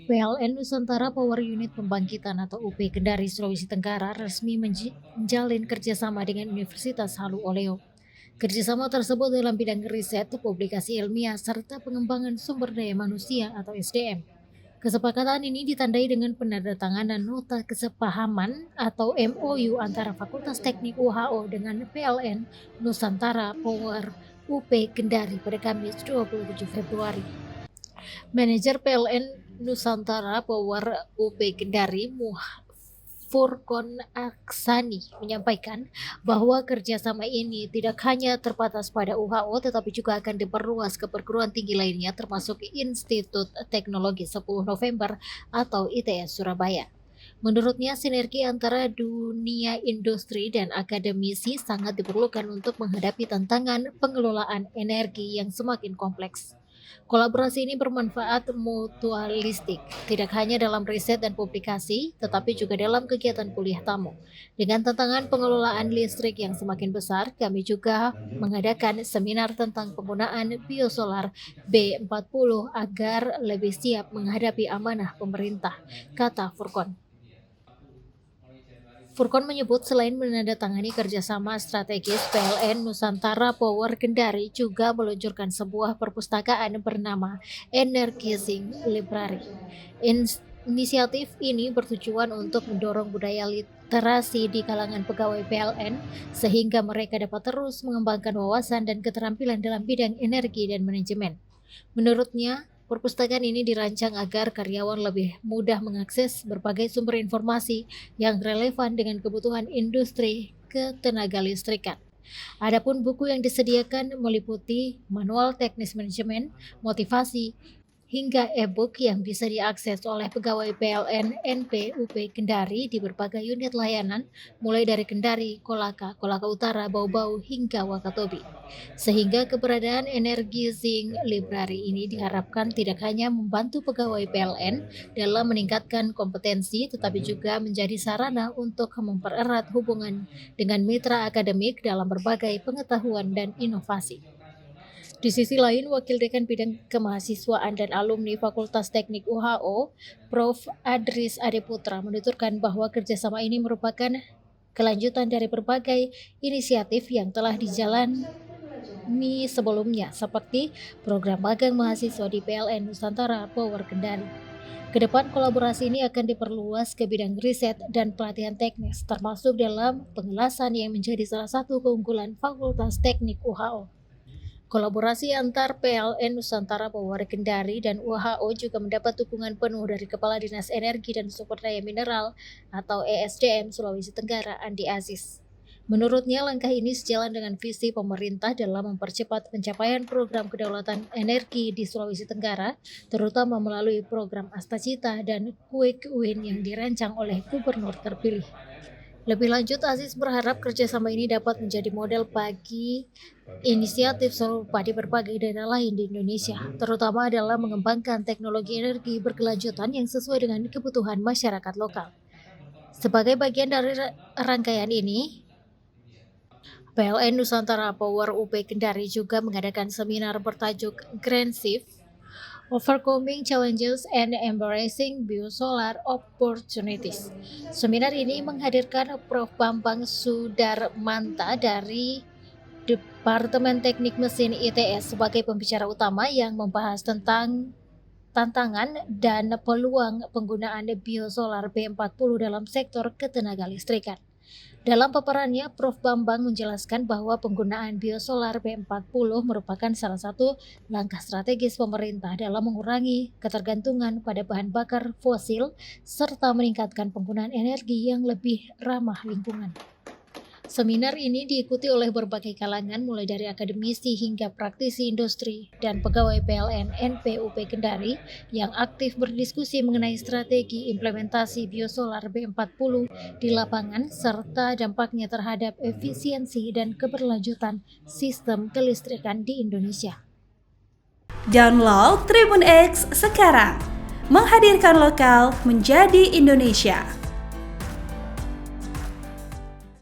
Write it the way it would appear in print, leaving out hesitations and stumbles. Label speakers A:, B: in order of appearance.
A: PLN Nusantara Power Unit Pembangkitan atau UP Kendari, Sulawesi Tenggara resmi menjalin kerjasama dengan Universitas Halu Oleo. Kerjasama tersebut dalam bidang riset, publikasi ilmiah, serta pengembangan sumber daya manusia atau SDM. Kesepakatan ini ditandai dengan penandatanganan nota kesepahaman atau MOU antara Fakultas Teknik UHO dengan PLN Nusantara Power UP Kendari pada Kamis 27 Februari. Manajer PLN Nusantara Power UP Kendari Furkon Aksani menyampaikan bahwa kerjasama ini tidak hanya terbatas pada UHO tetapi juga akan diperluas ke perguruan tinggi lainnya termasuk Institut Teknologi 10 November atau ITS Surabaya. Menurutnya, sinergi antara dunia industri dan akademisi sangat diperlukan untuk menghadapi tantangan pengelolaan energi yang semakin kompleks. Kolaborasi ini bermanfaat mutualistik, tidak hanya dalam riset dan publikasi, tetapi juga dalam kegiatan kuliah tamu. Dengan tantangan pengelolaan listrik yang semakin besar, kami juga mengadakan seminar tentang penggunaan biosolar B40 agar lebih siap menghadapi amanah pemerintah, kata Furkon. Furkon menyebut selain menandatangani kerjasama strategis, PLN Nusantara Power Kendari juga meluncurkan sebuah perpustakaan bernama Energizing Library. Inisiatif ini bertujuan untuk mendorong budaya literasi di kalangan pegawai PLN sehingga mereka dapat terus mengembangkan wawasan dan keterampilan dalam bidang energi dan manajemen. Menurutnya, perpustakaan ini dirancang agar karyawan lebih mudah mengakses berbagai sumber informasi yang relevan dengan kebutuhan industri ketenaga listrikan. Adapun buku yang disediakan meliputi manual teknis manajemen, motivasi, hingga e-book yang bisa diakses oleh pegawai PLN NP UP Kendari di berbagai unit layanan, mulai dari Kendari, Kolaka, Kolaka Utara, Bau-Bau, hingga Wakatobi. Sehingga keberadaan Energizing Library ini diharapkan tidak hanya membantu pegawai PLN dalam meningkatkan kompetensi, tetapi juga menjadi sarana untuk mempererat hubungan dengan mitra akademik dalam berbagai pengetahuan dan inovasi. Di sisi lain, Wakil Dekan Bidang Kemahasiswaan dan Alumni Fakultas Teknik UHO, Prof. Adris Adeputra, menuturkan bahwa kerjasama ini merupakan kelanjutan dari berbagai inisiatif yang telah dijalani sebelumnya, seperti program magang mahasiswa di PLN Nusantara Power Kendari. Kedepan kolaborasi ini akan diperluas ke bidang riset dan pelatihan teknis, termasuk dalam pengelasan yang menjadi salah satu keunggulan Fakultas Teknik UHO. Kolaborasi antar PLN Nusantara Power Kendari dan UHO juga mendapat dukungan penuh dari Kepala Dinas Energi dan Sumber Daya Mineral atau ESDM Sulawesi Tenggara, Andi Aziz. Menurutnya, langkah ini sejalan dengan visi pemerintah dalam mempercepat pencapaian program kedaulatan energi di Sulawesi Tenggara, terutama melalui program Astacita dan Quick Win yang dirancang oleh Gubernur terpilih. Lebih lanjut, Aziz berharap kerjasama ini dapat menjadi model bagi inisiatif serupa di berbagai daerah lain di Indonesia, terutama dalam mengembangkan teknologi energi berkelanjutan yang sesuai dengan kebutuhan masyarakat lokal. Sebagai bagian dari rangkaian ini, PLN Nusantara Power UP Kendari juga mengadakan seminar bertajuk Grand Shift, Overcoming Challenges and Embracing Biosolar Opportunities. Seminar ini menghadirkan Prof. Bambang Sudarmanta dari Departemen Teknik Mesin ITS sebagai pembicara utama yang membahas tentang tantangan dan peluang penggunaan biosolar B40 dalam sektor ketenaga listrikan. Dalam paparannya, Prof. Bambang menjelaskan bahwa penggunaan biosolar B40 merupakan salah satu langkah strategis pemerintah dalam mengurangi ketergantungan pada bahan bakar fosil serta meningkatkan penggunaan energi yang lebih ramah lingkungan. Seminar ini diikuti oleh berbagai kalangan mulai dari akademisi hingga praktisi industri dan pegawai PLN NP UP Kendari yang aktif berdiskusi mengenai strategi implementasi biosolar B40 di lapangan serta dampaknya terhadap efisiensi dan keberlanjutan sistem kelistrikan di Indonesia.
B: Download Tribun X sekarang, menghadirkan lokal menjadi Indonesia.